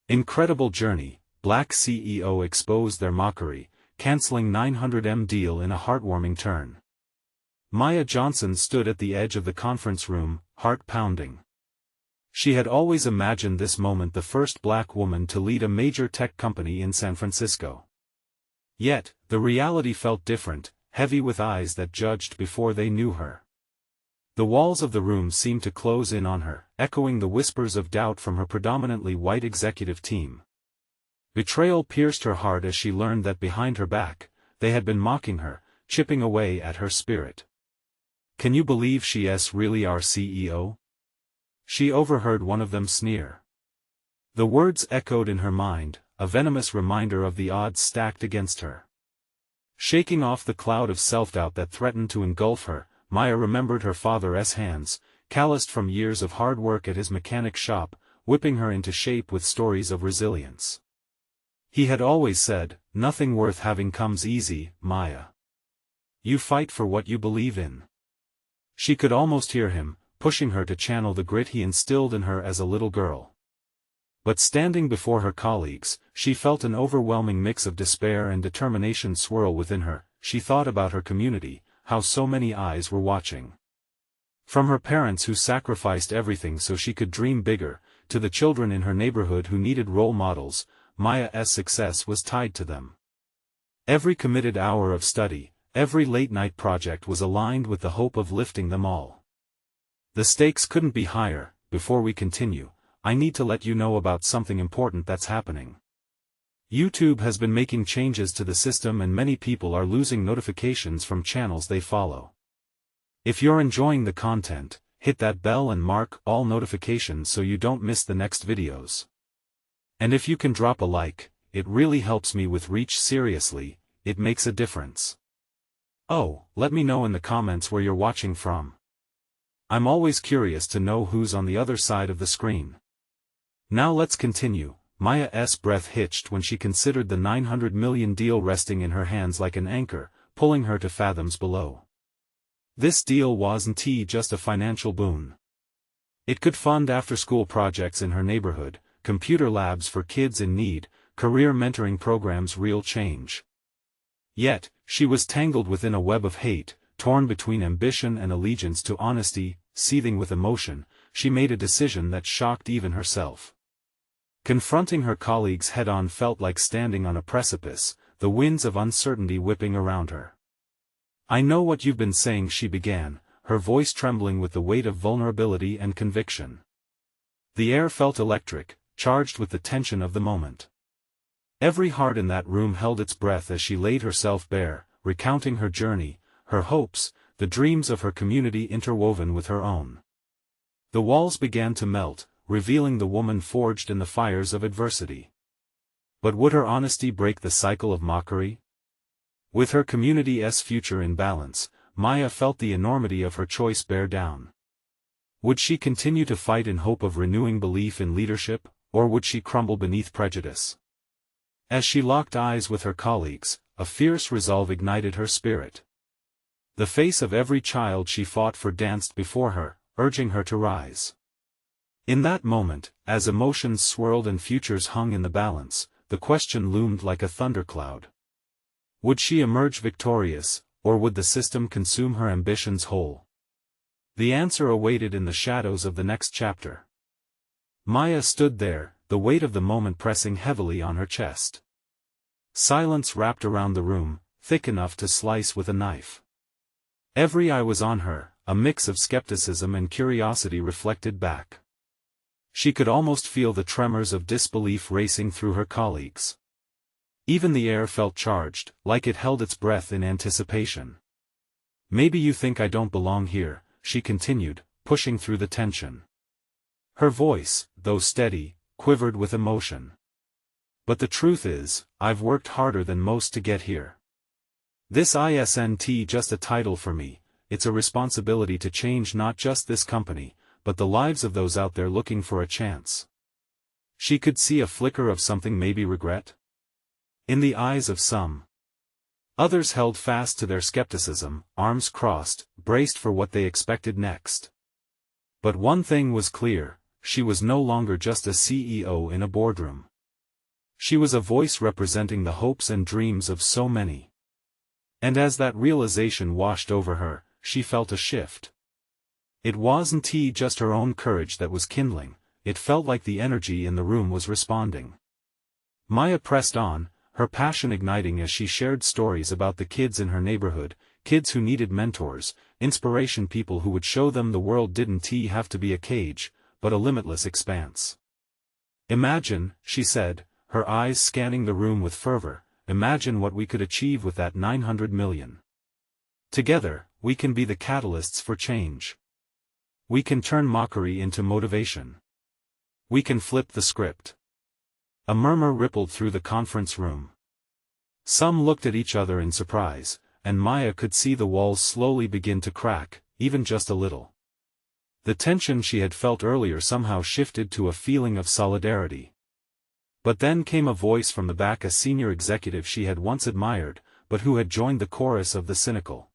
Incredible journey, Black CEO exposed their mockery, canceling $900M deal in a heartwarming turn. Maya Johnson stood at the edge of the conference room, heart pounding. She had always imagined this moment, the first black woman to lead a major tech company in San Francisco. Yet, the reality felt different, heavy with eyes that judged before they knew her. The walls of the room seemed to close in on her, echoing the whispers of doubt from her predominantly white executive team. Betrayal pierced her heart as she learned that behind her back, they had been mocking her, chipping away at her spirit. "Can you believe she's really our CEO?" She overheard one of them sneer. The words echoed in her mind, a venomous reminder of the odds stacked against her. Shaking off the cloud of self-doubt that threatened to engulf her, Maya remembered her father's hands, calloused from years of hard work at his mechanic shop, whipping her into shape with stories of resilience. He had always said, "Nothing worth having comes easy, Maya. You fight for what you believe in." She could almost hear him, pushing her to channel the grit he instilled in her as a little girl. But standing before her colleagues, she felt an overwhelming mix of despair and determination swirl within her. She thought about her community, how so many eyes were watching. From her parents who sacrificed everything so she could dream bigger, to the children in her neighborhood who needed role models, Maya's success was tied to them. Every committed hour of study, every late-night project was aligned with the hope of lifting them all. The stakes couldn't be higher. Before we continue, I need to let you know about something important that's happening. YouTube has been making changes to the system and many people are losing notifications from channels they follow. If you're enjoying the content, hit that bell and mark all notifications so you don't miss the next videos. And if you can drop a like, it really helps me with reach. Seriously, it makes a difference. Oh, let me know in the comments where you're watching from. I'm always curious to know who's on the other side of the screen. Now let's continue. Maya's breath hitched when she considered the $900 million deal resting in her hands like an anchor, pulling her to fathoms below. This deal wasn't just a financial boon. It could fund after-school projects in her neighborhood, computer labs for kids in need, career mentoring programs, real change. Yet, she was tangled within a web of hate, torn between ambition and allegiance to honesty. Seething with emotion, she made a decision that shocked even herself. Confronting her colleagues head-on felt like standing on a precipice, the winds of uncertainty whipping around her. "I know what you've been saying," she began, her voice trembling with the weight of vulnerability and conviction. The air felt electric, charged with the tension of the moment. Every heart in that room held its breath as she laid herself bare, recounting her journey, her hopes, the dreams of her community interwoven with her own. The walls began to melt, revealing the woman forged in the fires of adversity. But would her honesty break the cycle of mockery? With her community's future in balance, Maya felt the enormity of her choice bear down. Would she continue to fight in hope of renewing belief in leadership, or would she crumble beneath prejudice? As she locked eyes with her colleagues, a fierce resolve ignited her spirit. The face of every child she fought for danced before her, urging her to rise. In that moment, as emotions swirled and futures hung in the balance, the question loomed like a thundercloud. Would she emerge victorious, or would the system consume her ambitions whole? The answer awaited in the shadows of the next chapter. Maya stood there, the weight of the moment pressing heavily on her chest. Silence wrapped around the room, thick enough to slice with a knife. Every eye was on her, a mix of skepticism and curiosity reflected back. She could almost feel the tremors of disbelief racing through her colleagues. Even the air felt charged, like it held its breath in anticipation. "Maybe you think I don't belong here," she continued, pushing through the tension. Her voice, though steady, quivered with emotion. "But the truth is, I've worked harder than most to get here. This isn't just a title for me, it's a responsibility to change not just this company, but the lives of those out there looking for a chance." She could see a flicker of something, maybe regret, in the eyes of some. Others held fast to their skepticism, arms crossed, braced for what they expected next. But one thing was clear, she was no longer just a CEO in a boardroom. She was a voice representing the hopes and dreams of so many. And as that realization washed over her, she felt a shift. It wasn't just her own courage that was kindling, it felt like the energy in the room was responding. Maya pressed on, her passion igniting as she shared stories about the kids in her neighborhood, kids who needed mentors, inspiration, people who would show them the world didn't have to be a cage, but a limitless expanse. Imagine, she said, her eyes scanning the room with fervor, imagine what we could achieve with that 900 million. Together, we can be the catalysts for change. We can turn mockery into motivation. We can flip the script. A murmur rippled through the conference room. Some looked at each other in surprise, and Maya could see the walls slowly begin to crack, even just a little. The tension she had felt earlier somehow shifted to a feeling of solidarity. But then came a voice from the back, a senior executive she had once admired, but who had joined the chorus of the cynical.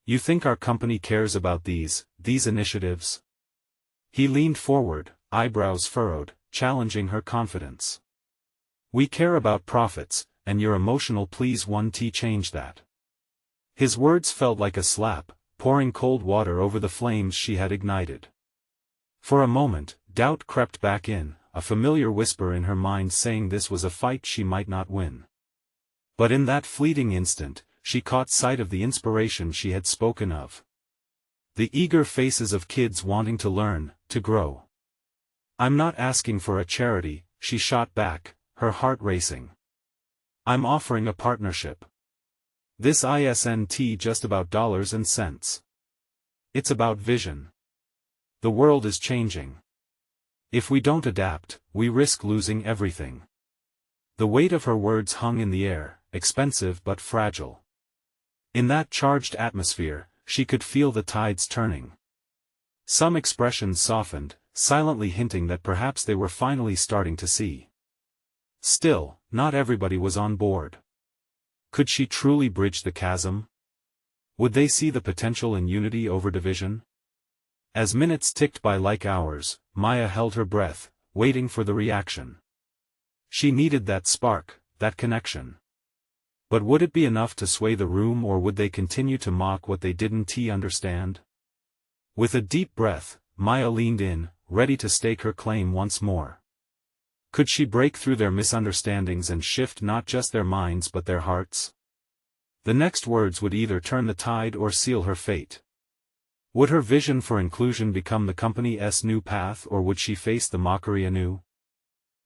"You think our company cares about these initiatives?" He leaned forward, eyebrows furrowed, challenging her confidence. "We care about profits, and your emotional pleas won't change that." His words felt like a slap, pouring cold water over the flames she had ignited. For a moment, doubt crept back in, a familiar whisper in her mind saying this was a fight she might not win. But in that fleeting instant, she caught sight of the inspiration she had spoken of. The eager faces of kids wanting to learn, to grow. "I'm not asking for a charity," she shot back, her heart racing. "I'm offering a partnership. This isn't just about dollars and cents. It's about vision. The world is changing. If we don't adapt, we risk losing everything." The weight of her words hung in the air, expensive but fragile. In that charged atmosphere, she could feel the tides turning. Some expressions softened, silently hinting that perhaps they were finally starting to see. Still, not everybody was on board. Could she truly bridge the chasm? Would they see the potential in unity over division? As minutes ticked by like hours, Maya held her breath, waiting for the reaction. She needed that spark, that connection. But would it be enough to sway the room, or would they continue to mock what they didn't understand? With a deep breath, Maya leaned in, ready to stake her claim once more. Could she break through their misunderstandings and shift not just their minds but their hearts? The next words would either turn the tide or seal her fate. Would her vision for inclusion become the company's new path, or would she face the mockery anew?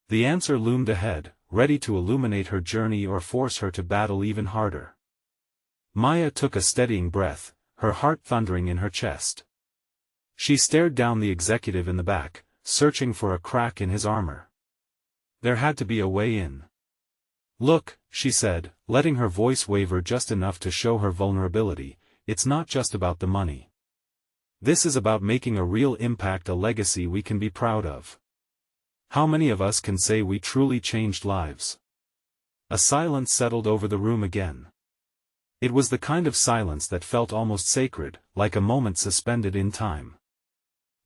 The answer loomed ahead, ready to illuminate her journey or force her to battle even harder. Maya took a steadying breath, her heart thundering in her chest. She stared down the executive in the back, searching for a crack in his armor. There had to be a way in. "Look," she said, letting her voice waver just enough to show her vulnerability, "it's not just about the money. This is about making a real impact, a legacy we can be proud of. How many of us can say we truly changed lives?" A silence settled over the room again. It was the kind of silence that felt almost sacred, like a moment suspended in time.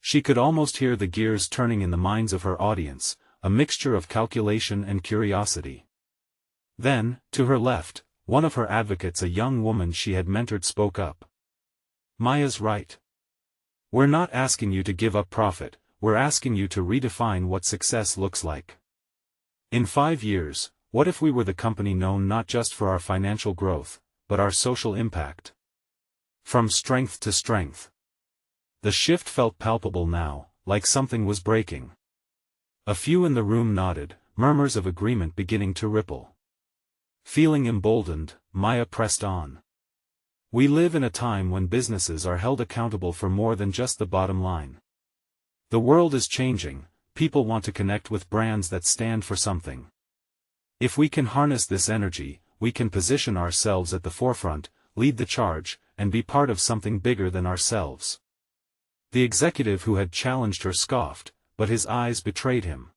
She could almost hear the gears turning in the minds of her audience, a mixture of calculation and curiosity. Then, to her left, one of her advocates, a young woman she had mentored, spoke up. "Maya's right. We're not asking you to give up profit, we're asking you to redefine what success looks like. In 5 years, what if we were the company known not just for our financial growth, but our social impact? From strength to strength." The shift felt palpable now, like something was breaking. A few in the room nodded, murmurs of agreement beginning to ripple. Feeling emboldened, Maya pressed on. "We live in a time when businesses are held accountable for more than just the bottom line. The world is changing, people want to connect with brands that stand for something. If we can harness this energy, we can position ourselves at the forefront, lead the charge, and be part of something bigger than ourselves." The executive who had challenged her scoffed, but his eyes betrayed him.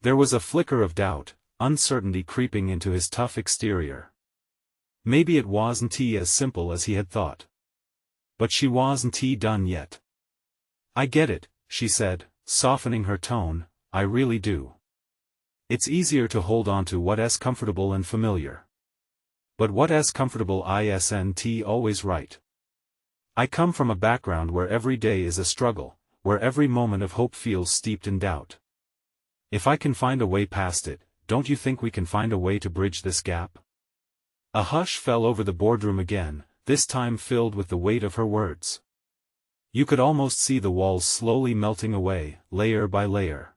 There was a flicker of doubt, uncertainty creeping into his tough exterior. Maybe it wasn't as simple as he had thought. But she wasn't done yet. "I get it," she said, softening her tone, "I really do. It's easier to hold on to what's comfortable and familiar. But what's comfortable isn't always right. I come from a background where every day is a struggle, where every moment of hope feels steeped in doubt. If I can find a way past it, don't you think we can find a way to bridge this gap? A hush fell over the boardroom again, this time filled with the weight of her words. You could almost see the walls slowly melting away, layer by layer.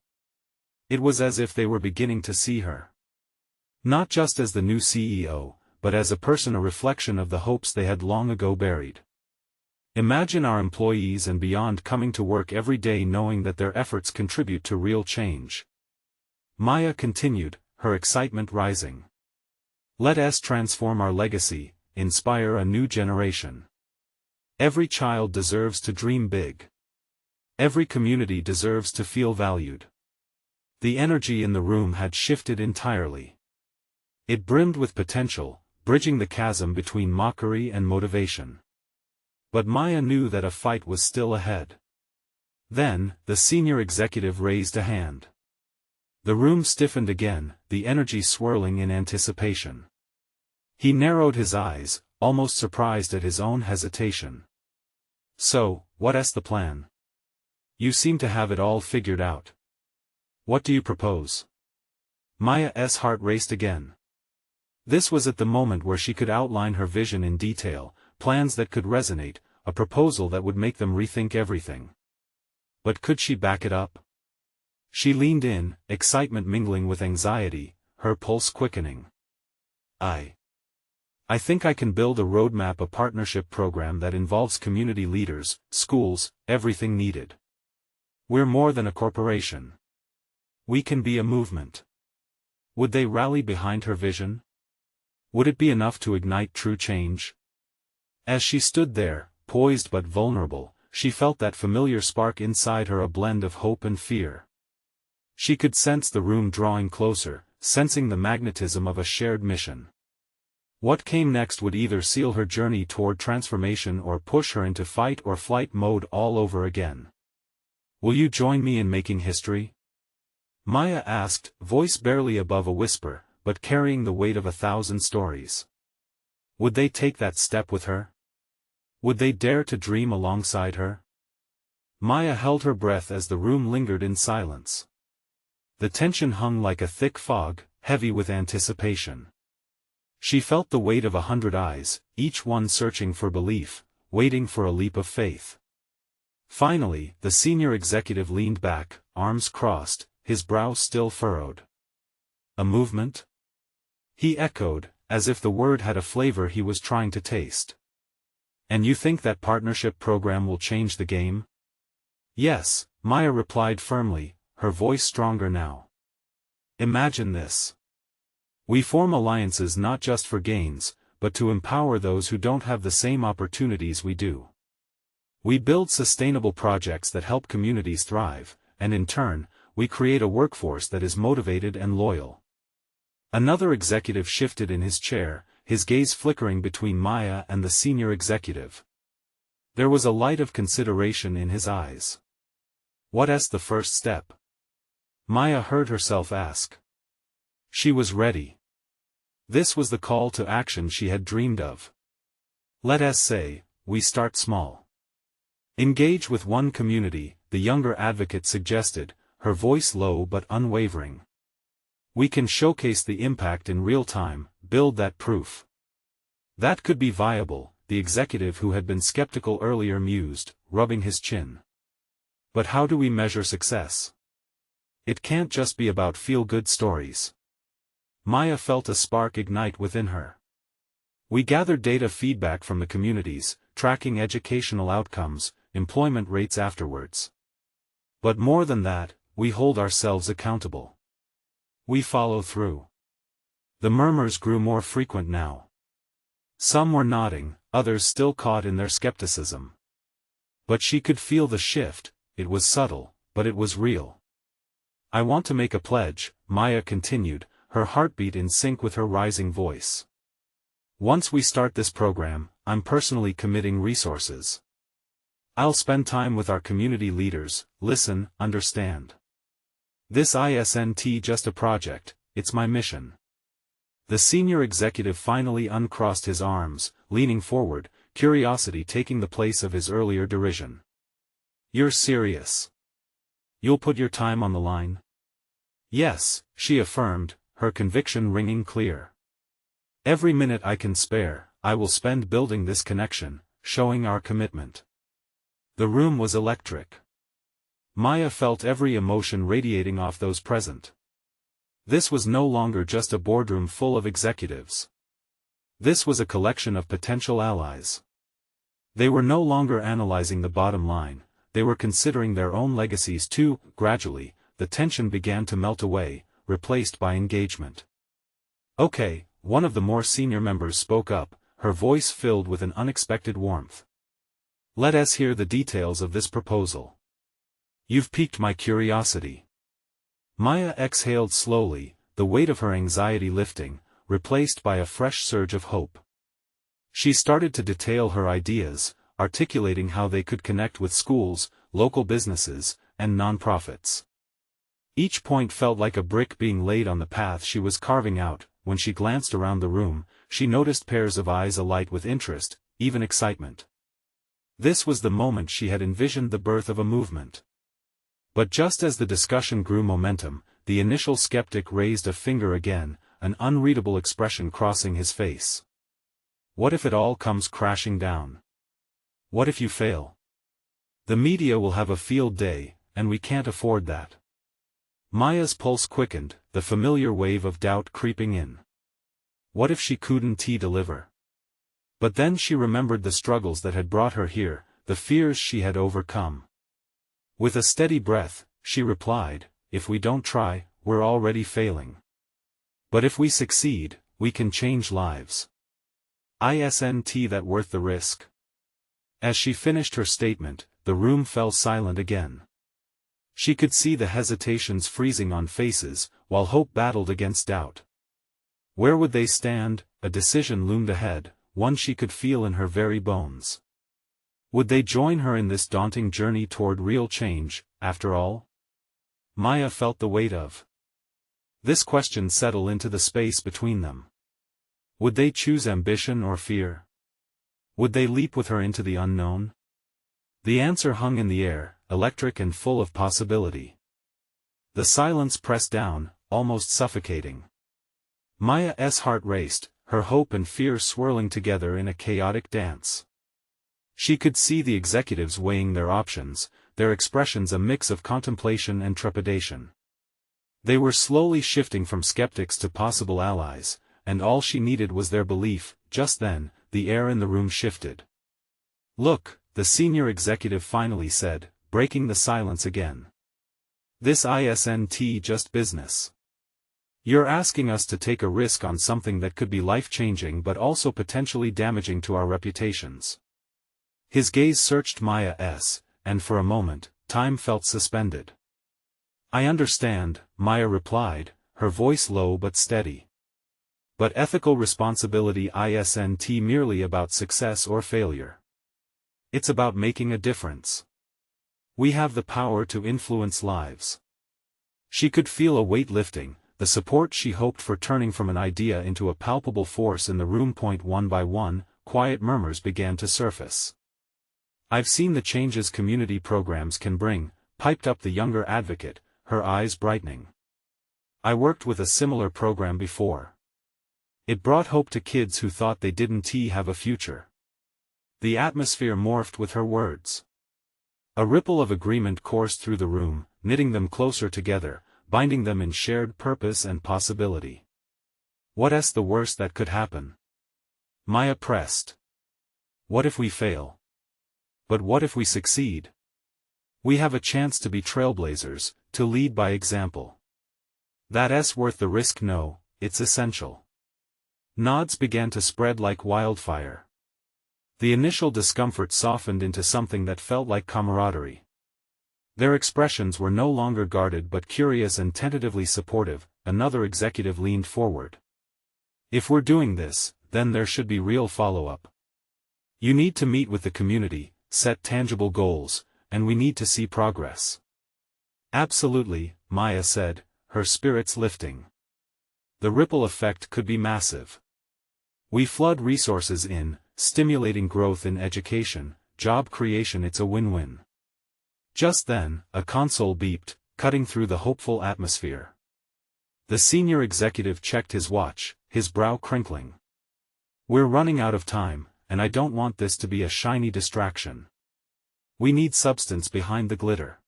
It was as if they were beginning to see her. Not just as the new CEO, but as a person, a reflection of the hopes they had long ago buried. Imagine our employees and beyond coming to work every day knowing that their efforts contribute to real change. Maya continued, her excitement rising. Let us transform our legacy, inspire a new generation. Every child deserves to dream big. Every community deserves to feel valued. The energy in the room had shifted entirely. It brimmed with potential, bridging the chasm between mockery and motivation. But Maya knew that a fight was still ahead. Then, the senior executive raised a hand. The room stiffened again, the energy swirling in anticipation. He narrowed his eyes, almost surprised at his own hesitation. So, what's the plan? You seem to have it all figured out. What do you propose? Maya's heart raced again. This was at the moment where she could outline her vision in detail, plans that could resonate, a proposal that would make them rethink everything. But could she back it up? She leaned in, excitement mingling with anxiety, her pulse quickening. I think I can build a roadmap, a partnership program that involves community leaders, schools, everything needed. We're more than a corporation. We can be a movement. Would they rally behind her vision? Would it be enough to ignite true change? As she stood there, poised but vulnerable, she felt that familiar spark inside her, a blend of hope and fear. She could sense the room drawing closer, sensing the magnetism of a shared mission. What came next would either seal her journey toward transformation or push her into fight or flight mode all over again. Will you join me in making history? Maya asked, voice barely above a whisper, but carrying the weight of 1,000 stories. Would they take that step with her? Would they dare to dream alongside her? Maya held her breath as the room lingered in silence. The tension hung like a thick fog, heavy with anticipation. She felt the weight of 100 eyes, each one searching for belief, waiting for a leap of faith. Finally, the senior executive leaned back, arms crossed, his brow still furrowed. A movement? He echoed, as if the word had a flavor he was trying to taste. And you think that partnership program will change the game? Yes, Maya replied firmly, her voice stronger now. Imagine this. We form alliances not just for gains, but to empower those who don't have the same opportunities we do. We build sustainable projects that help communities thrive, and in turn, we create a workforce that is motivated and loyal. Another executive shifted in his chair, his gaze flickering between Maya and the senior executive. There was a light of consideration in his eyes. What's the first step? Maya heard herself ask. She was ready. This was the call to action she had dreamed of. Let us say, we start small. Engage with one community, the younger advocate suggested, her voice low but unwavering. We can showcase the impact in real time, build that proof. That could be viable, the executive who had been skeptical earlier mused, rubbing his chin. But how do we measure success? It can't just be about feel-good stories. Maya felt a spark ignite within her. We gathered data feedback from the communities, tracking educational outcomes, employment rates afterwards. But more than that, we hold ourselves accountable. We follow through. The murmurs grew more frequent now. Some were nodding, others still caught in their skepticism. But she could feel the shift, it was subtle, but it was real. I want to make a pledge, Maya continued, her heartbeat in sync with her rising voice. Once we start this program, I'm personally committing resources. I'll spend time with our community leaders, listen, understand. This isn't just a project, it's my mission. The senior executive finally uncrossed his arms, leaning forward, curiosity taking the place of his earlier derision. You're serious? You'll put your time on the line? Yes, she affirmed, her conviction ringing clear. Every minute I can spare, I will spend building this connection, showing our commitment. The room was electric. Maya felt every emotion radiating off those present. This was no longer just a boardroom full of executives. This was a collection of potential allies. They were no longer analyzing the bottom line, they were considering their own legacies too. Gradually, the tension began to melt away, replaced by engagement. Okay, one of the more senior members spoke up, her voice filled with an unexpected warmth. Let us hear the details of this proposal. You've piqued my curiosity. Maya exhaled slowly, the weight of her anxiety lifting, replaced by a fresh surge of hope. She started to detail her ideas, articulating how they could connect with schools, local businesses, and nonprofits. Each point felt like a brick being laid on the path she was carving out. When she glanced around the room, she noticed pairs of eyes alight with interest, even excitement. This was the moment she had envisioned the birth of a movement. But just as the discussion grew momentum, the initial skeptic raised a finger again, an unreadable expression crossing his face. What if it all comes crashing down? What if you fail? The media will have a field day, and we can't afford that. Maya's pulse quickened, the familiar wave of doubt creeping in. What if she couldn't deliver? But then she remembered the struggles that had brought her here, the fears she had overcome. With a steady breath, she replied, if we don't try, we're already failing. But if we succeed, we can change lives. Isn't that worth the risk? As she finished her statement, the room fell silent again. She could see the hesitations freezing on faces, while hope battled against doubt. Where would they stand? A decision loomed ahead, one she could feel in her very bones. Would they join her in this daunting journey toward real change, after all? Maya felt the weight of this question settle into the space between them. Would they choose ambition or fear? Would they leap with her into the unknown? The answer hung in the air, electric and full of possibility. The silence pressed down, almost suffocating. Maya's heart raced, her hope and fear swirling together in a chaotic dance. She could see the executives weighing their options, their expressions a mix of contemplation and trepidation. They were slowly shifting from skeptics to possible allies, and all she needed was their belief. Just then, the air in the room shifted. Look, the senior executive finally said, breaking the silence again. This isn't just business. You're asking us to take a risk on something that could be life-changing but also potentially damaging to our reputations. His gaze searched Maya's, and for a moment, time felt suspended. I understand, Maya replied, her voice low but steady. But ethical responsibility isn't merely about success or failure. It's about making a difference. We have the power to influence lives. She could feel a weight lifting, the support she hoped for turning from an idea into a palpable force in the room. One by one, quiet murmurs began to surface. I've seen the changes community programs can bring, piped up the younger advocate, her eyes brightening. I worked with a similar program before. It brought hope to kids who thought they didn't have a future. The atmosphere morphed with her words. A ripple of agreement coursed through the room, knitting them closer together, binding them in shared purpose and possibility. What's the worst that could happen? Maya pressed. What if we fail? But what if we succeed? We have a chance to be trailblazers, to lead by example. That's worth the risk. No, it's essential. Nods began to spread like wildfire. The initial discomfort softened into something that felt like camaraderie. Their expressions were no longer guarded but curious and tentatively supportive. Another executive leaned forward. If we're doing this, then there should be real follow-up. You need to meet with the community, set tangible goals, and we need to see progress. Absolutely, Maya said, her spirits lifting. The ripple effect could be massive. We flood resources in, stimulating growth in education, job creation. It's a win-win. Just then, a console beeped, cutting through the hopeful atmosphere. The senior executive checked his watch, his brow crinkling. We're running out of time, and I don't want this to be a shiny distraction. We need substance behind the glitter.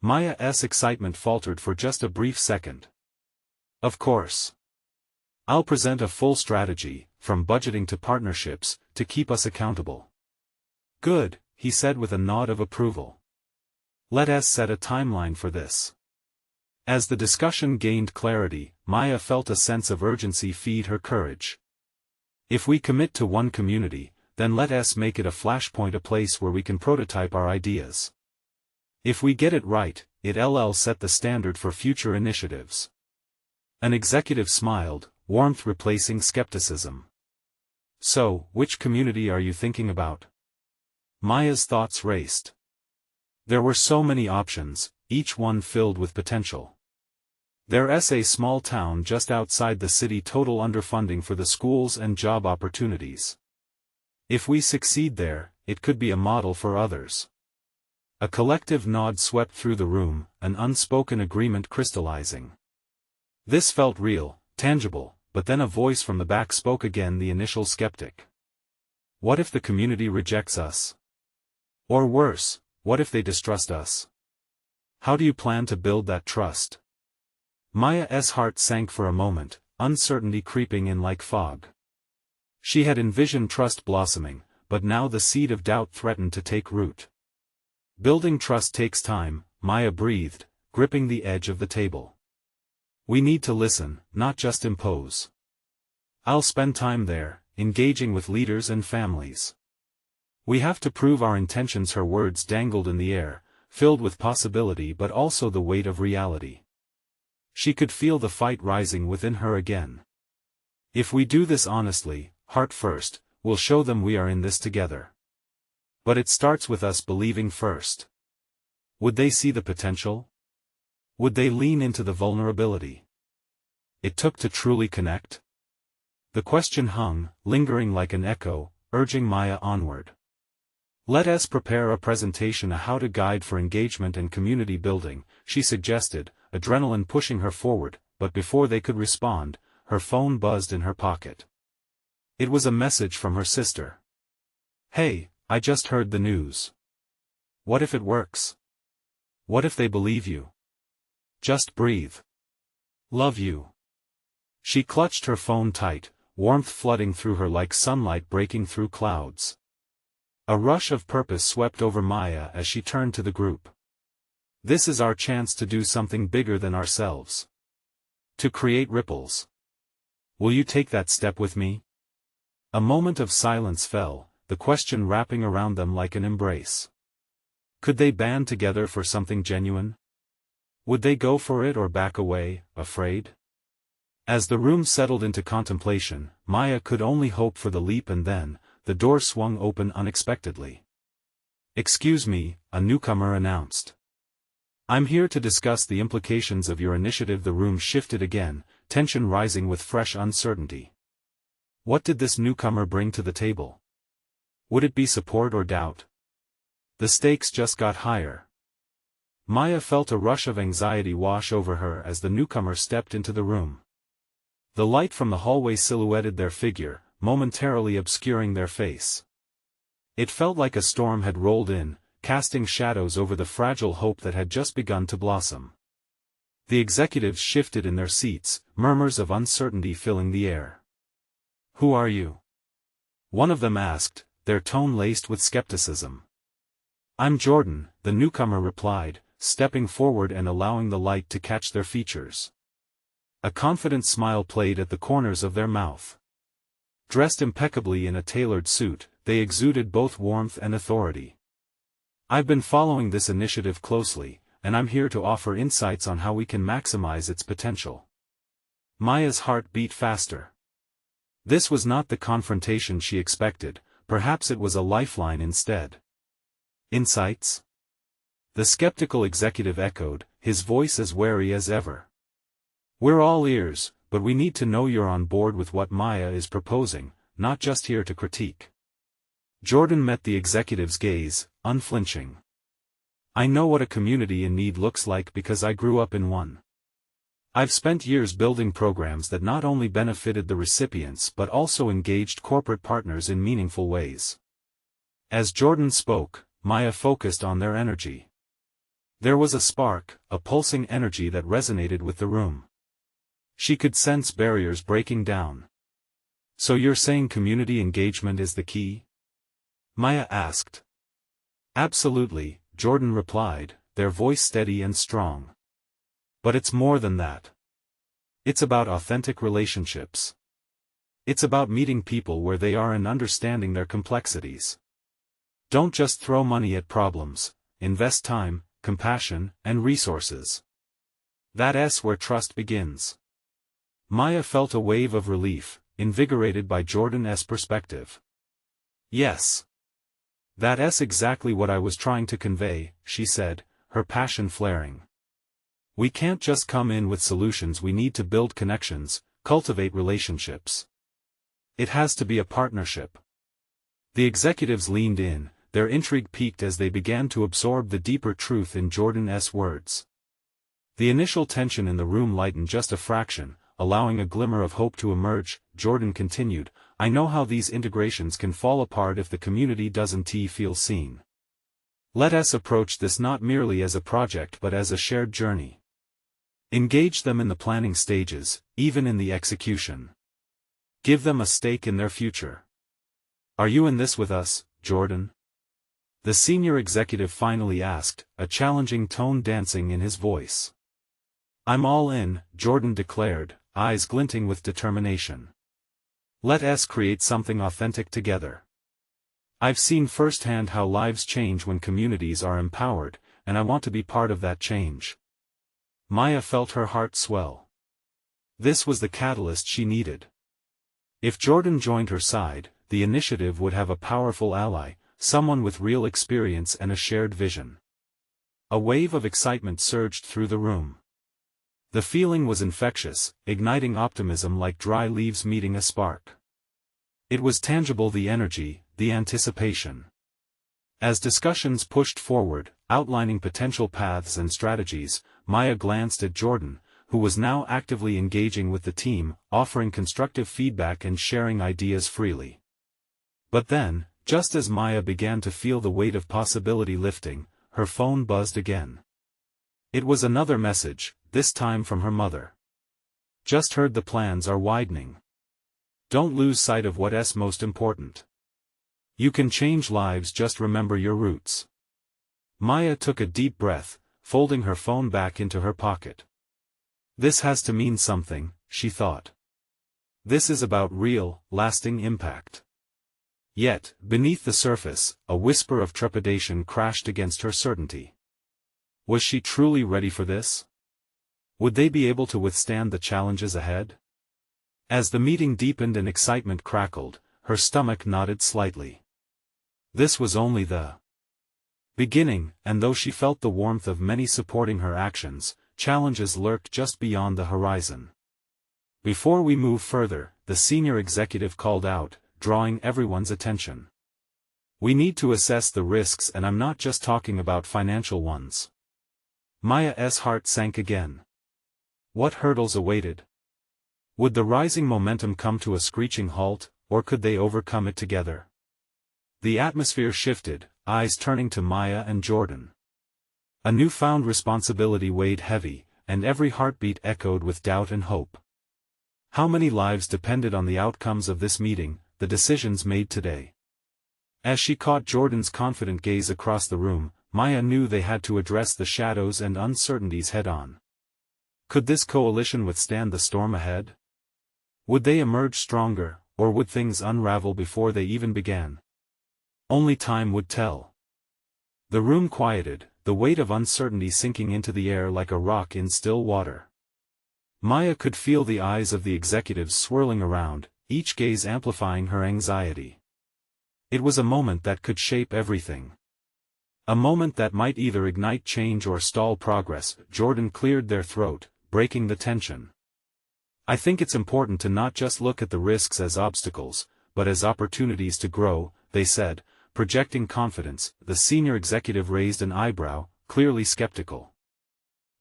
Maya's excitement faltered for just a brief second. Of course. I'll present a full strategy, from budgeting to partnerships, to keep us accountable. Good, he said with a nod of approval. Let us set a timeline for this. As the discussion gained clarity, Maya felt a sense of urgency feed her courage. If we commit to one community, then let us make it a flashpoint, a place where we can prototype our ideas. If we get it right, it'll set the standard for future initiatives. An executive smiled, warmth replacing skepticism. So, which community are you thinking about? Maya's thoughts raced. There were so many options, each one filled with potential. There's a small town just outside the city, total underfunding for the schools and job opportunities. If we succeed there, it could be a model for others. A collective nod swept through the room, an unspoken agreement crystallizing. This felt real, tangible, but then a voice from the back spoke again, the initial skeptic. What if the community rejects us? Or worse, what if they distrust us? How do you plan to build that trust? Maya's heart sank for a moment, uncertainty creeping in like fog. She had envisioned trust blossoming, but now the seed of doubt threatened to take root. Building trust takes time, Maya breathed, gripping the edge of the table. We need to listen, not just impose. I'll spend time there, engaging with leaders and families. We have to prove our intentions. Her words dangled in the air, filled with possibility but also the weight of reality. She could feel the fight rising within her again. If we do this honestly, heart first, we'll show them we are in this together. But it starts with us believing first. Would they see the potential? Would they lean into the vulnerability it took to truly connect? The question hung, lingering like an echo, urging Maya onward. Let us prepare a presentation, a how-to guide for engagement and community building, she suggested, adrenaline pushing her forward, but before they could respond, her phone buzzed in her pocket. It was a message from her sister. Hey, I just heard the news. What if it works? What if they believe you? Just breathe. Love you. She clutched her phone tight, warmth flooding through her like sunlight breaking through clouds. A rush of purpose swept over Maya as she turned to the group. This is our chance to do something bigger than ourselves. To create ripples. Will you take that step with me? A moment of silence fell, the question wrapping around them like an embrace. Could they band together for something genuine? Would they go for it or back away, afraid? As the room settled into contemplation, Maya could only hope for the leap, and then, the door swung open unexpectedly. Excuse me, a newcomer announced. I'm here to discuss the implications of your initiative. The room shifted again, tension rising with fresh uncertainty. What did this newcomer bring to the table? Would it be support or doubt? The stakes just got higher. Maya felt a rush of anxiety wash over her as the newcomer stepped into the room. The light from the hallway silhouetted their figure, momentarily obscuring their face. It felt like a storm had rolled in, casting shadows over the fragile hope that had just begun to blossom. The executives shifted in their seats, murmurs of uncertainty filling the air. Who are you? One of them asked, their tone laced with skepticism. I'm Jordan, the newcomer replied, stepping forward and allowing the light to catch their features. A confident smile played at the corners of their mouth. Dressed impeccably in a tailored suit, they exuded both warmth and authority. I've been following this initiative closely, and I'm here to offer insights on how we can maximize its potential. Maya's heart beat faster. This was not the confrontation she expected, perhaps it was a lifeline instead. Insights? The skeptical executive echoed, his voice as wary as ever. "We're all ears, but we need to know you're on board with what Maya is proposing, not just here to critique." Jordan met the executive's gaze, unflinching. "I know what a community in need looks like because I grew up in one. I've spent years building programs that not only benefited the recipients but also engaged corporate partners in meaningful ways." As Jordan spoke, Maya focused on their energy. There was a spark, a pulsing energy that resonated with the room. She could sense barriers breaking down. "So you're saying community engagement is the key?" Maya asked. "Absolutely," Jordan replied, their voice steady and strong. "But it's more than that. It's about authentic relationships. It's about meeting people where they are and understanding their complexities. Don't just throw money at problems, invest time, compassion, and resources. That's where trust begins." Maya felt a wave of relief, invigorated by Jordan's perspective. "Yes. That's exactly what I was trying to convey," she said, her passion flaring. "We can't just come in with solutions, we need to build connections, cultivate relationships. It has to be a partnership." The executives leaned in, their intrigue piqued as they began to absorb the deeper truth in Jordan's words. The initial tension in the room lightened just a fraction, allowing a glimmer of hope to emerge. Jordan continued, "I know how these integrations can fall apart if the community doesn't feel seen. Let us approach this not merely as a project but as a shared journey. Engage them in the planning stages, even in the execution. Give them a stake in their future. Are you in this with us, Jordan?" The senior executive finally asked, a challenging tone dancing in his voice. "I'm all in," Jordan declared, eyes glinting with determination. "Let us create something authentic together. I've seen firsthand how lives change when communities are empowered, and I want to be part of that change." Maya felt her heart swell. This was the catalyst she needed. If Jordan joined her side, the initiative would have a powerful ally, someone with real experience and a shared vision. A wave of excitement surged through the room. The feeling was infectious, igniting optimism like dry leaves meeting a spark. It was tangible, the energy, the anticipation. As discussions pushed forward, outlining potential paths and strategies, Maya glanced at Jordan, who was now actively engaging with the team, offering constructive feedback and sharing ideas freely. But then, just as Maya began to feel the weight of possibility lifting, her phone buzzed again. It was another message, this time from her mother. "Just heard the plans are widening. Don't lose sight of what's most important. You can change lives, just remember your roots." Maya took a deep breath, folding her phone back into her pocket. This has to mean something, she thought. This is about real, lasting impact. Yet, beneath the surface, a whisper of trepidation crashed against her certainty. Was she truly ready for this? Would they be able to withstand the challenges ahead? As the meeting deepened and excitement crackled, her stomach nodded slightly. This was only the beginning, and though she felt the warmth of many supporting her actions, challenges lurked just beyond the horizon. "Before we move further," the senior executive called out, drawing everyone's attention. "We need to assess the risks, and I'm not just talking about financial ones." Maya's heart sank again. What hurdles awaited? Would the rising momentum come to a screeching halt, or could they overcome it together? The atmosphere shifted, eyes turning to Maya and Jordan. A newfound responsibility weighed heavy, and every heartbeat echoed with doubt and hope. How many lives depended on the outcomes of this meeting, the decisions made today? As she caught Jordan's confident gaze across the room, Maya knew they had to address the shadows and uncertainties head-on. Could this coalition withstand the storm ahead? Would they emerge stronger, or would things unravel before they even began? Only time would tell. The room quieted, the weight of uncertainty sinking into the air like a rock in still water. Maya could feel the eyes of the executives swirling around, each gaze amplifying her anxiety. It was a moment that could shape everything. A moment that might either ignite change or stall progress. Jordan cleared their throat, breaking the tension. I think it's important to not just look at the risks as obstacles, but as opportunities to grow, they said, projecting confidence. The senior executive raised an eyebrow, clearly skeptical.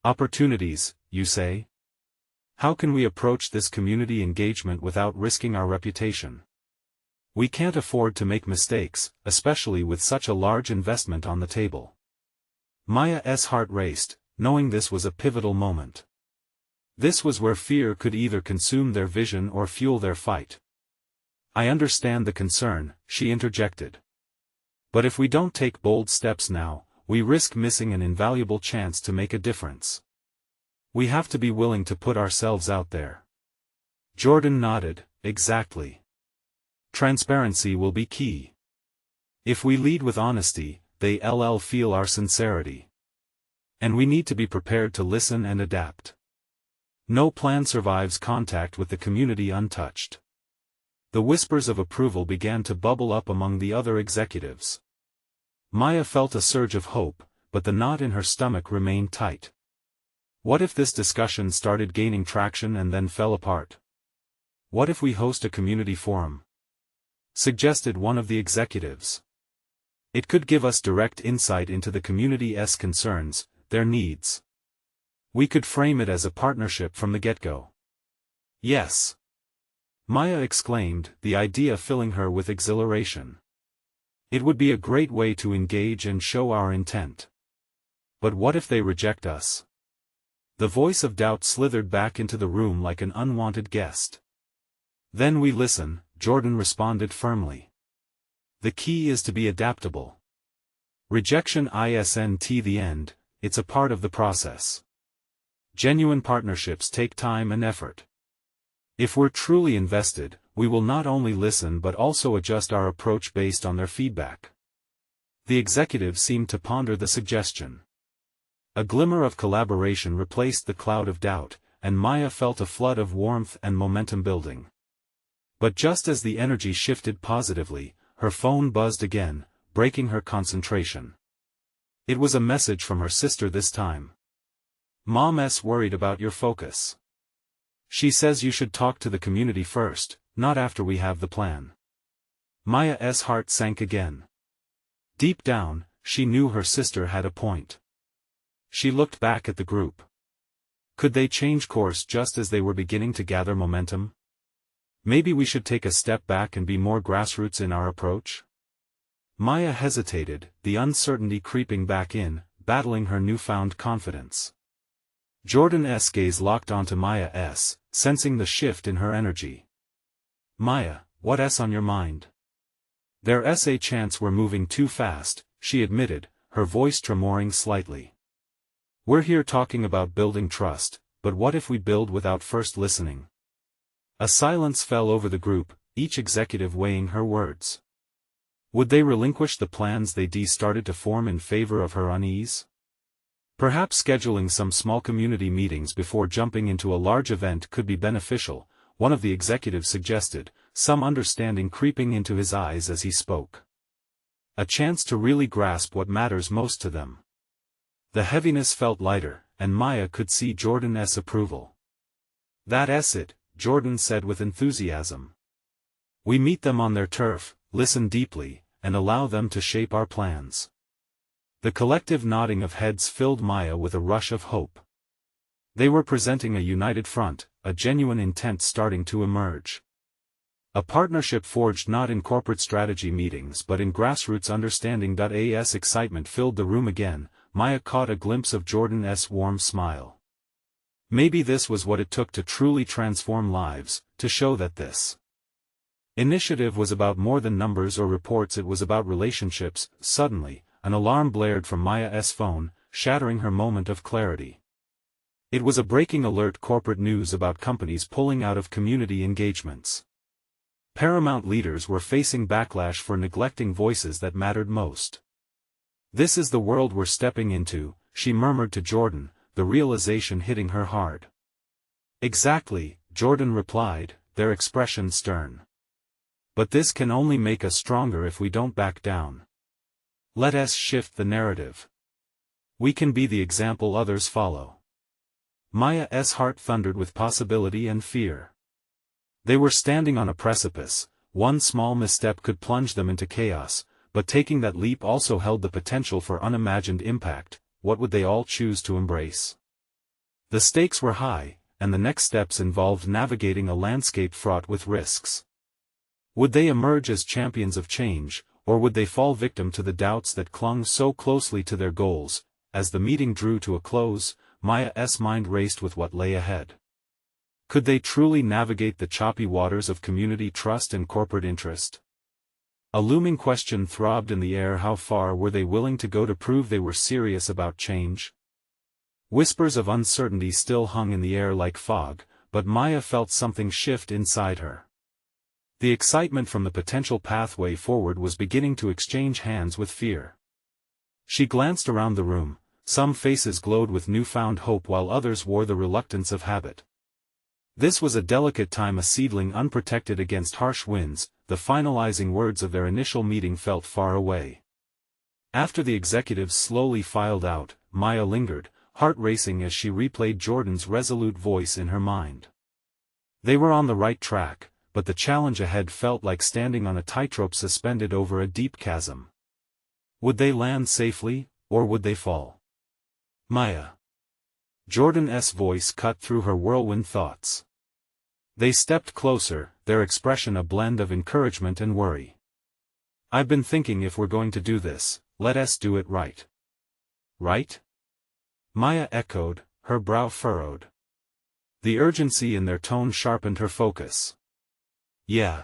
Opportunities, you say? How can we approach this community engagement without risking our reputation? We can't afford to make mistakes, especially with such a large investment on the table. Maya's heart raced, knowing this was a pivotal moment. This was where fear could either consume their vision or fuel their fight. I understand the concern, she interjected. But if we don't take bold steps now, we risk missing an invaluable chance to make a difference. We have to be willing to put ourselves out there. Jordan nodded, exactly. Transparency will be key. If we lead with honesty, they'll feel our sincerity. And we need to be prepared to listen and adapt. No plan survives contact with the community untouched. The whispers of approval began to bubble up among the other executives. Maya felt a surge of hope, but the knot in her stomach remained tight. What if this discussion started gaining traction and then fell apart? What if we host a community forum? Suggested one of the executives. It could give us direct insight into the community's concerns, their needs. We could frame it as a partnership from the get-go. Yes. Maya exclaimed, the idea filling her with exhilaration. It would be a great way to engage and show our intent. But what if they reject us? The voice of doubt slithered back into the room like an unwanted guest. Then we listen, Jordan responded firmly. The key is to be adaptable. Rejection isn't the end, it's a part of the process. Genuine partnerships take time and effort. If we're truly invested, we will not only listen but also adjust our approach based on their feedback. The executive seemed to ponder the suggestion. A glimmer of collaboration replaced the cloud of doubt, and Maya felt a flood of warmth and momentum building. But just as the energy shifted positively, her phone buzzed again, breaking her concentration. It was a message from her sister this time. Mom's worried about your focus. She says you should talk to the community first, not after we have the plan. Maya's heart sank again. Deep down, she knew her sister had a point. She looked back at the group. Could they change course just as they were beginning to gather momentum? Maybe we should take a step back and be more grassroots in our approach? Maya hesitated, the uncertainty creeping back in, battling her newfound confidence. Jordan's gaze locked onto Maya's, sensing the shift in her energy. Maya, what's on your mind? There's a chance we're moving too fast, she admitted, her voice tremoring slightly. We're here talking about building trust, but what if we build without first listening? A silence fell over the group, each executive weighing her words. Would they relinquish the plans they started to form in favor of her unease? Perhaps scheduling some small community meetings before jumping into a large event could be beneficial, one of the executives suggested, some understanding creeping into his eyes as he spoke. A chance to really grasp what matters most to them. The heaviness felt lighter, and Maya could see Jordan's approval. That's it, Jordan said with enthusiasm. We meet them on their turf, listen deeply, and allow them to shape our plans. The collective nodding of heads filled Maya with a rush of hope. They were presenting a united front, a genuine intent starting to emerge. A partnership forged not in corporate strategy meetings but in grassroots understanding. As excitement filled the room again, Maya caught a glimpse of Jordan's warm smile. Maybe this was what it took to truly transform lives, to show that this initiative was about more than numbers or reports, it was about relationships. Suddenly, an alarm blared from Maya's phone, shattering her moment of clarity. It was a breaking alert, corporate news about companies pulling out of community engagements. Paramount leaders were facing backlash for neglecting voices that mattered most. This is the world we're stepping into, she murmured to Jordan, the realization hitting her hard. Exactly, Jordan replied, their expression stern. But this can only make us stronger if we don't back down. Let us shift the narrative. We can be the example others follow. Maya's heart thundered with possibility and fear. They were standing on a precipice. One small misstep could plunge them into chaos, but taking that leap also held the potential for unimagined impact. What would they all choose to embrace? The stakes were high, and the next steps involved navigating a landscape fraught with risks. Would they emerge as champions of change, or would they fall victim to the doubts that clung so closely to their goals? As the meeting drew to a close, Maya's mind raced with what lay ahead. Could they truly navigate the choppy waters of community trust and corporate interest? A looming question throbbed in the air: how far were they willing to go to prove they were serious about change? Whispers of uncertainty still hung in the air like fog, but Maya felt something shift inside her. The excitement from the potential pathway forward was beginning to exchange hands with fear. She glanced around the room. Some faces glowed with newfound hope while others wore the reluctance of habit. This was a delicate time, a seedling unprotected against harsh winds. The finalizing words of their initial meeting felt far away. After the executives slowly filed out, Maya lingered, heart racing as she replayed Jordan's resolute voice in her mind. They were on the right track, but the challenge ahead felt like standing on a tightrope suspended over a deep chasm. Would they land safely, or would they fall? Maya. Jordan's voice cut through her whirlwind thoughts. They stepped closer, their expression a blend of encouragement and worry. I've been thinking, if we're going to do this, let us do it right. Right? Maya echoed, her brow furrowed. The urgency in their tone sharpened her focus. Yeah.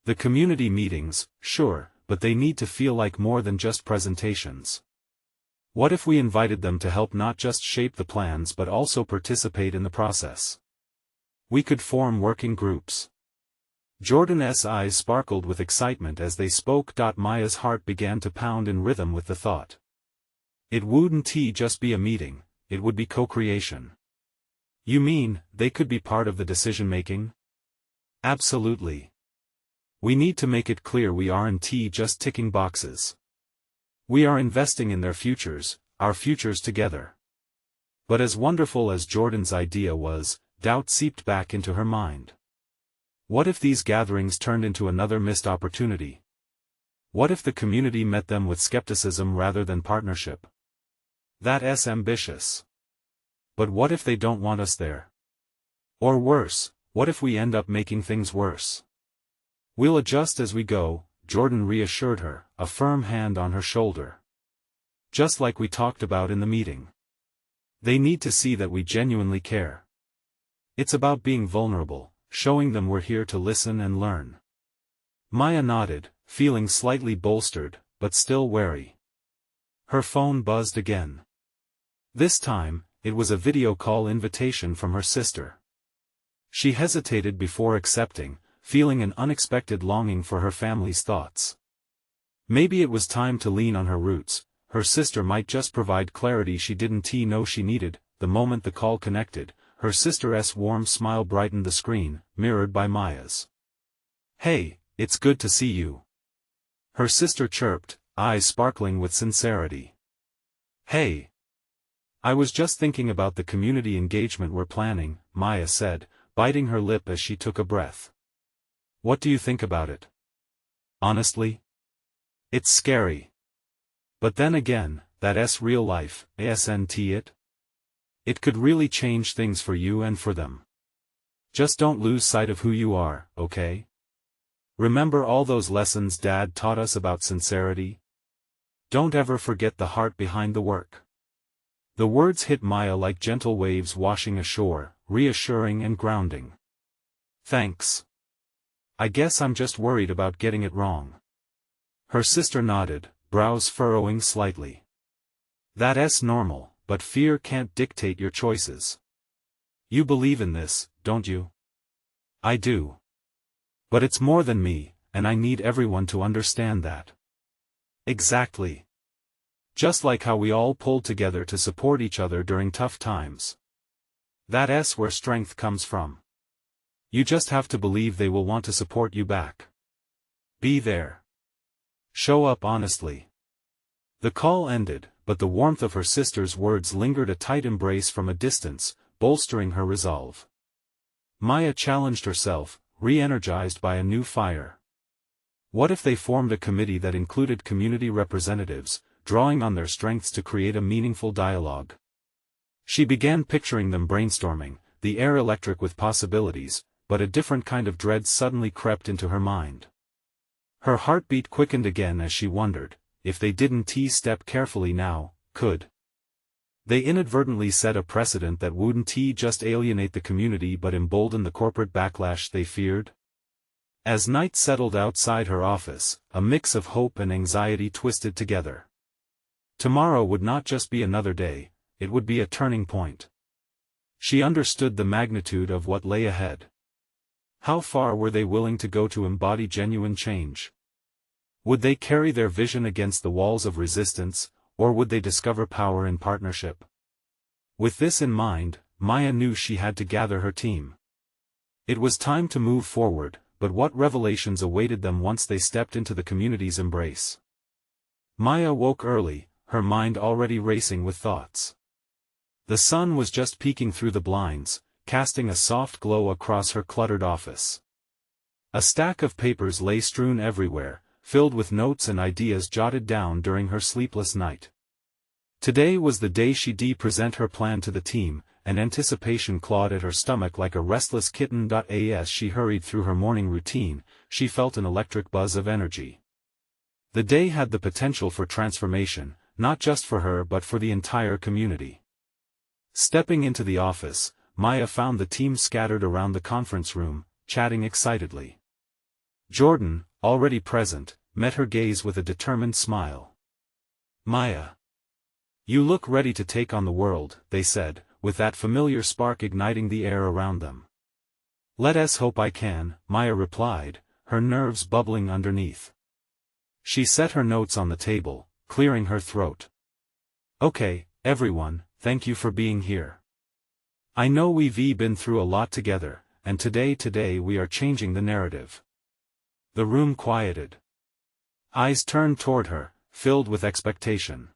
The community meetings, sure, but they need to feel like more than just presentations. What if we invited them to help not just shape the plans but also participate in the process? We could form working groups. Jordan's eyes sparkled with excitement as they spoke. Maya's heart began to pound in rhythm with the thought. It wouldn't just be a meeting, it would be co-creation. You mean, they could be part of the decision-making? Absolutely. We need to make it clear we aren't just ticking boxes. We are investing in their futures, our futures together. But as wonderful as Jordan's idea was, doubt seeped back into her mind. What if these gatherings turned into another missed opportunity? What if the community met them with skepticism rather than partnership? That's ambitious. But what if they don't want us there? Or worse, what if we end up making things worse? We'll adjust as we go, Jordan reassured her, a firm hand on her shoulder. Just like we talked about in the meeting. They need to see that we genuinely care. It's about being vulnerable, showing them we're here to listen and learn. Maya nodded, feeling slightly bolstered, but still wary. Her phone buzzed again. This time, it was a video call invitation from her sister. She hesitated before accepting, feeling an unexpected longing for her family's thoughts. Maybe it was time to lean on her roots. Her sister might just provide clarity she didn't know she needed. The moment the call connected, her sister's warm smile brightened the screen, mirrored by Maya's. Hey, it's good to see you. Her sister chirped, eyes sparkling with sincerity. Hey. I was just thinking about the community engagement we're planning, Maya said, biting her lip as she took a breath. What do you think about it? Honestly? It's scary. But then again, that's real life, isn't it? It could really change things for you and for them. Just don't lose sight of who you are, okay? Remember all those lessons Dad taught us about sincerity? Don't ever forget the heart behind the work. The words hit Maya like gentle waves washing ashore, reassuring and grounding. Thanks. I guess I'm just worried about getting it wrong. Her sister nodded, brows furrowing slightly. That's normal, but fear can't dictate your choices. You believe in this, don't you? I do. But it's more than me, and I need everyone to understand that. Exactly. Just like how we all pulled together to support each other during tough times. That's where strength comes from. You just have to believe they will want to support you back. Be there. Show up honestly. The call ended, but the warmth of her sister's words lingered, a tight embrace from a distance, bolstering her resolve. Maya challenged herself, re-energized by a new fire. What if they formed a committee that included community representatives, drawing on their strengths to create a meaningful dialogue? She began picturing them brainstorming, the air electric with possibilities, but a different kind of dread suddenly crept into her mind. Her heartbeat quickened again as she wondered, if they didn't step carefully now, could they inadvertently set a precedent that wouldn't just alienate the community but embolden the corporate backlash they feared? As night settled outside her office, a mix of hope and anxiety twisted together. Tomorrow would not just be another day, it would be a turning point. She understood the magnitude of what lay ahead. How far were they willing to go to embody genuine change? Would they carry their vision against the walls of resistance, or would they discover power in partnership? With this in mind, Maya knew she had to gather her team. It was time to move forward, but what revelations awaited them once they stepped into the community's embrace? Maya woke early, her mind already racing with thoughts. The sun was just peeking through the blinds, casting a soft glow across her cluttered office. A stack of papers lay strewn everywhere, filled with notes and ideas jotted down during her sleepless night. Today was the day she'd present her plan to the team, and anticipation clawed at her stomach like a restless kitten. As she hurried through her morning routine, she felt an electric buzz of energy. The day had the potential for transformation, not just for her but for the entire community. Stepping into the office, Maya found the team scattered around the conference room, chatting excitedly. Jordan, already present, met her gaze with a determined smile. "Maya, you look ready to take on the world," they said, with that familiar spark igniting the air around them. "Let us hope I can," Maya replied, her nerves bubbling underneath. She set her notes on the table, clearing her throat. "Okay, everyone, thank you for being here. I know we've been through a lot together, and today we are changing the narrative." The room quieted. Eyes turned toward her, filled with expectation.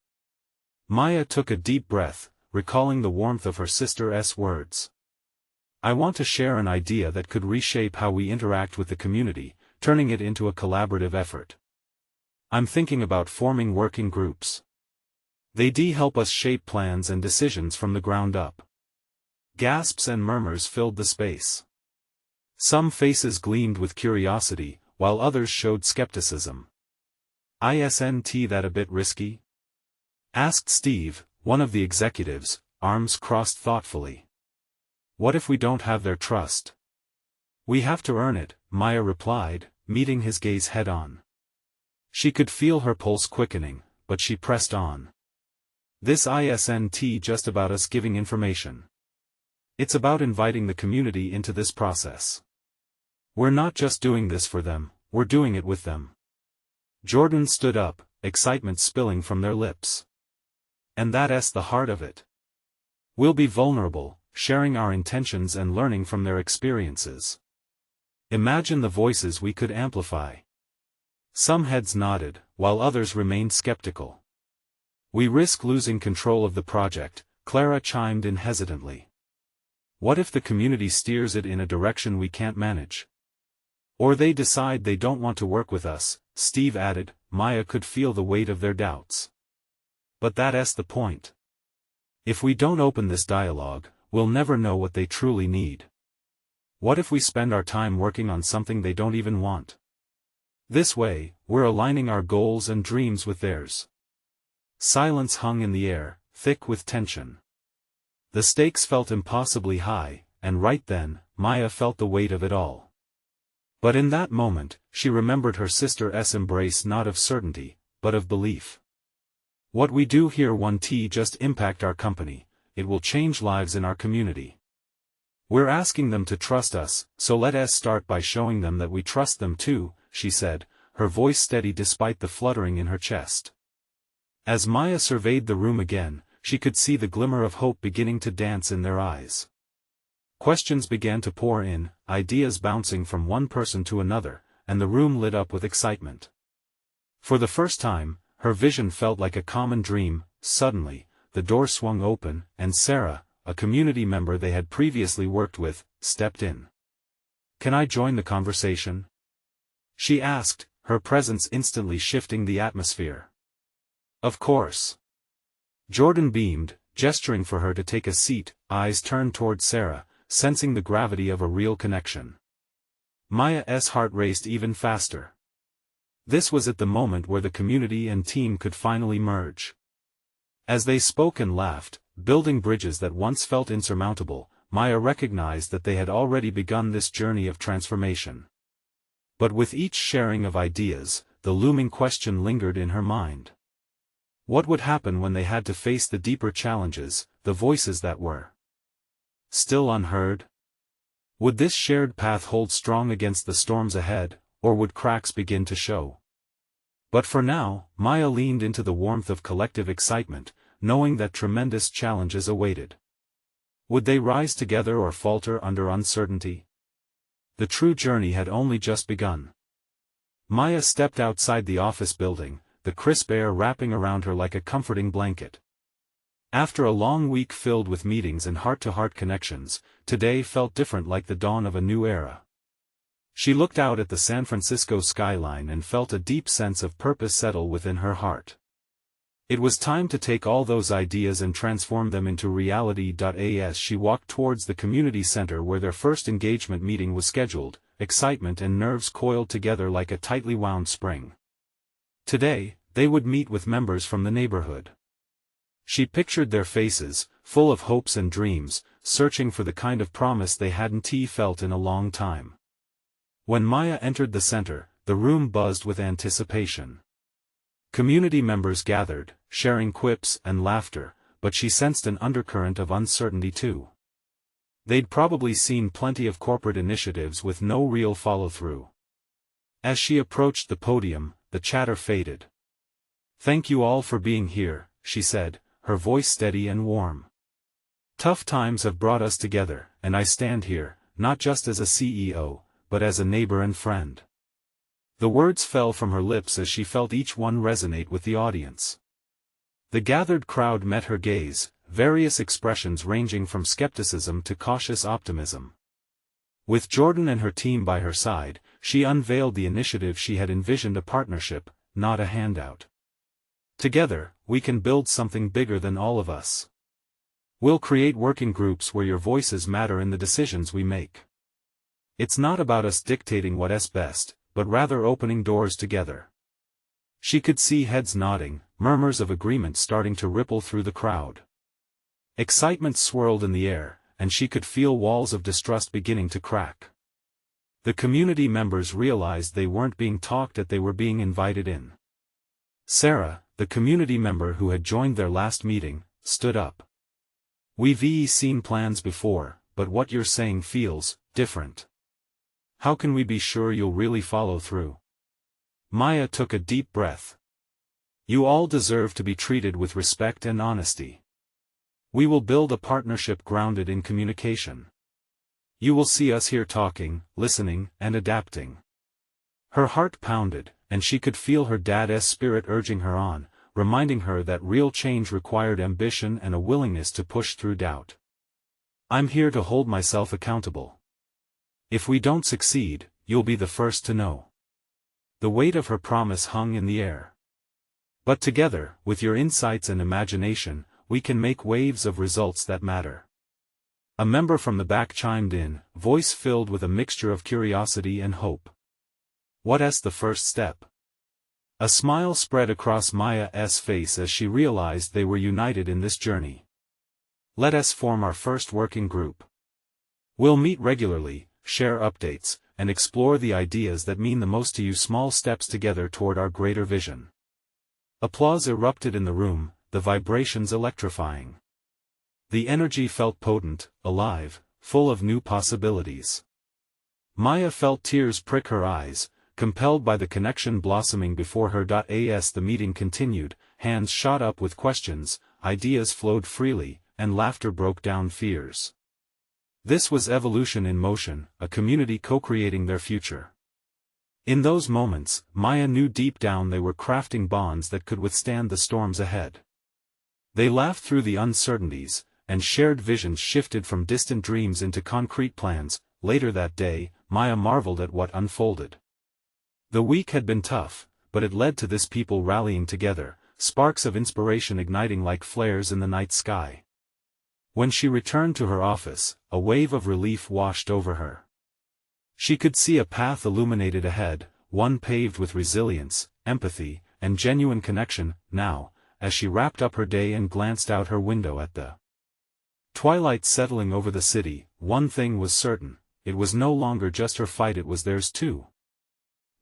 Maya took a deep breath, recalling the warmth of her sister's words. "I want to share an idea that could reshape how we interact with the community, turning it into a collaborative effort. I'm thinking about forming working groups. They'd help us shape plans and decisions from the ground up." Gasps and murmurs filled the space. Some faces gleamed with curiosity, while others showed skepticism. "Isn't that a bit risky?" asked Steve, one of the executives, arms crossed thoughtfully. "What if we don't have their trust?" "We have to earn it," Maya replied, meeting his gaze head-on. She could feel her pulse quickening, but she pressed on. "This isn't just about us giving information. It's about inviting the community into this process. We're not just doing this for them, we're doing it with them." Jordan stood up, excitement spilling from their lips. "And that's the heart of it. We'll be vulnerable, sharing our intentions and learning from their experiences. Imagine the voices we could amplify." Some heads nodded, while others remained skeptical. "We risk losing control of the project," Clara chimed in hesitantly. "What if the community steers it in a direction we can't manage? Or they decide they don't want to work with us," Steve added. Maya could feel the weight of their doubts. "But that's the point. If we don't open this dialogue, we'll never know what they truly need. What if we spend our time working on something they don't even want? This way, we're aligning our goals and dreams with theirs." Silence hung in the air, thick with tension. The stakes felt impossibly high, and right then, Maya felt the weight of it all. But in that moment, she remembered her sister's embrace, not of certainty, but of belief. "What we do here won't just impact our company, it will change lives in our community. We're asking them to trust us, so let us start by showing them that we trust them too," she said, her voice steady despite the fluttering in her chest. As Maya surveyed the room again, she could see the glimmer of hope beginning to dance in their eyes. Questions began to pour in, ideas bouncing from one person to another, and the room lit up with excitement. For the first time, her vision felt like a common dream. Suddenly, the door swung open, and Sarah, a community member they had previously worked with, stepped in. "Can I join the conversation?" she asked, her presence instantly shifting the atmosphere. "Of course." Jordan beamed, gesturing for her to take a seat, eyes turned toward Sarah, sensing the gravity of a real connection. Maya's heart raced even faster. This was at the moment where the community and team could finally merge. As they spoke and laughed, building bridges that once felt insurmountable, Maya recognized that they had already begun this journey of transformation. But with each sharing of ideas, the looming question lingered in her mind. What would happen when they had to face the deeper challenges, the voices that were still unheard? Would this shared path hold strong against the storms ahead, or would cracks begin to show? But for now, Maya leaned into the warmth of collective excitement, knowing that tremendous challenges awaited. Would they rise together or falter under uncertainty? The true journey had only just begun. Maya stepped outside the office building, the crisp air wrapping around her like a comforting blanket. After a long week filled with meetings and heart-to-heart connections, today felt different, like the dawn of a new era. She looked out at the San Francisco skyline and felt a deep sense of purpose settle within her heart. It was time to take all those ideas and transform them into reality. As she walked towards the community center where their first engagement meeting was scheduled, excitement and nerves coiled together like a tightly wound spring. Today, they would meet with members from the neighborhood. She pictured their faces, full of hopes and dreams, searching for the kind of promise they hadn't felt in a long time. When Maya entered the center, the room buzzed with anticipation. Community members gathered, sharing quips and laughter, but she sensed an undercurrent of uncertainty too. They'd probably seen plenty of corporate initiatives with no real follow-through. As she approached the podium, the chatter faded. "Thank you all for being here," she said, her voice steady and warm. "Tough times have brought us together, and I stand here, not just as a CEO, but as a neighbor and friend." The words fell from her lips as she felt each one resonate with the audience. The gathered crowd met her gaze, various expressions ranging from skepticism to cautious optimism. With Jordan and her team by her side, she unveiled the initiative she had envisioned: a partnership, not a handout. "Together, we can build something bigger than all of us. We'll create working groups where your voices matter in the decisions we make. It's not about us dictating what's best, but rather opening doors together." She could see heads nodding, murmurs of agreement starting to ripple through the crowd. Excitement swirled in the air, and she could feel walls of distrust beginning to crack. The community members realized they weren't being talked at, they were being invited in. Sarah, the community member who had joined their last meeting, stood up. "We've seen plans before, but what you're saying feels different. How can we be sure you'll really follow through?" Maya took a deep breath. "You all deserve to be treated with respect and honesty. We will build a partnership grounded in communication. You will see us here talking, listening, and adapting." Her heart pounded, and she could feel her dad's spirit urging her on, reminding her that real change required ambition and a willingness to push through doubt. "I'm here to hold myself accountable. If we don't succeed, you'll be the first to know." The weight of her promise hung in the air. "But together, with your insights and imagination, we can make waves of results that matter." A member from the back chimed in, voice filled with a mixture of curiosity and hope. "What's the first step?" A smile spread across Maya's face as she realized they were united in this journey. "Let us form our first working group. We'll meet regularly, share updates, and explore the ideas that mean the most to you. Small steps together toward our greater vision." Applause erupted in the room, the vibrations electrifying. The energy felt potent, alive, full of new possibilities. Maya felt tears prick her eyes, compelled by the connection blossoming before her. As the meeting continued, hands shot up with questions, ideas flowed freely, and laughter broke down fears. This was evolution in motion, a community co-creating their future. In those moments, Maya knew deep down they were crafting bonds that could withstand the storms ahead. They laughed through the uncertainties, and shared visions shifted from distant dreams into concrete plans. Later that day, Maya marveled at what unfolded. The week had been tough, but it led to this people rallying together, sparks of inspiration igniting like flares in the night sky. When she returned to her office, a wave of relief washed over her. She could see a path illuminated ahead, one paved with resilience, empathy, and genuine connection. Now, as she wrapped up her day and glanced out her window at the twilight settling over the city, one thing was certain: it was no longer just her fight, it was theirs too.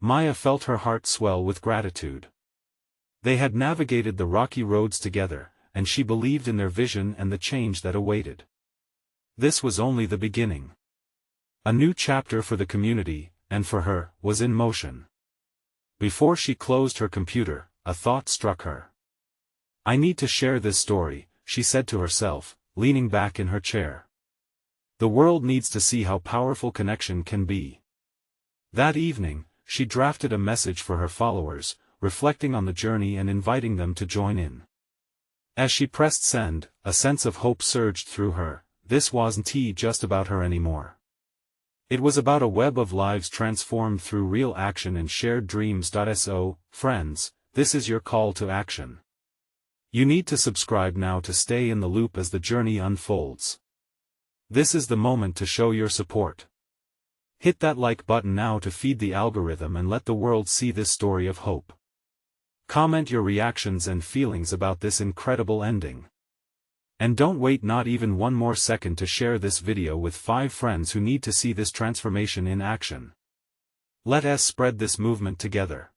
Maya felt her heart swell with gratitude. They had navigated the rocky roads together, and she believed in their vision and the change that awaited. This was only the beginning. A new chapter for the community, and for her, was in motion. Before she closed her computer, a thought struck her. "I need to share this story," she said to herself, leaning back in her chair. "The world needs to see how powerful connection can be." That evening, she drafted a message for her followers, reflecting on the journey and inviting them to join in. As she pressed send, a sense of hope surged through her. This wasn't just about her anymore. It was about a web of lives transformed through real action and shared dreams. So, friends, this is your call to action. You need to subscribe now to stay in the loop as the journey unfolds. This is the moment to show your support. Hit that like button now to feed the algorithm and let the world see this story of hope. Comment your reactions and feelings about this incredible ending. And don't wait not even one more second to share this video with 5 friends who need to see this transformation in action. Let us spread this movement together.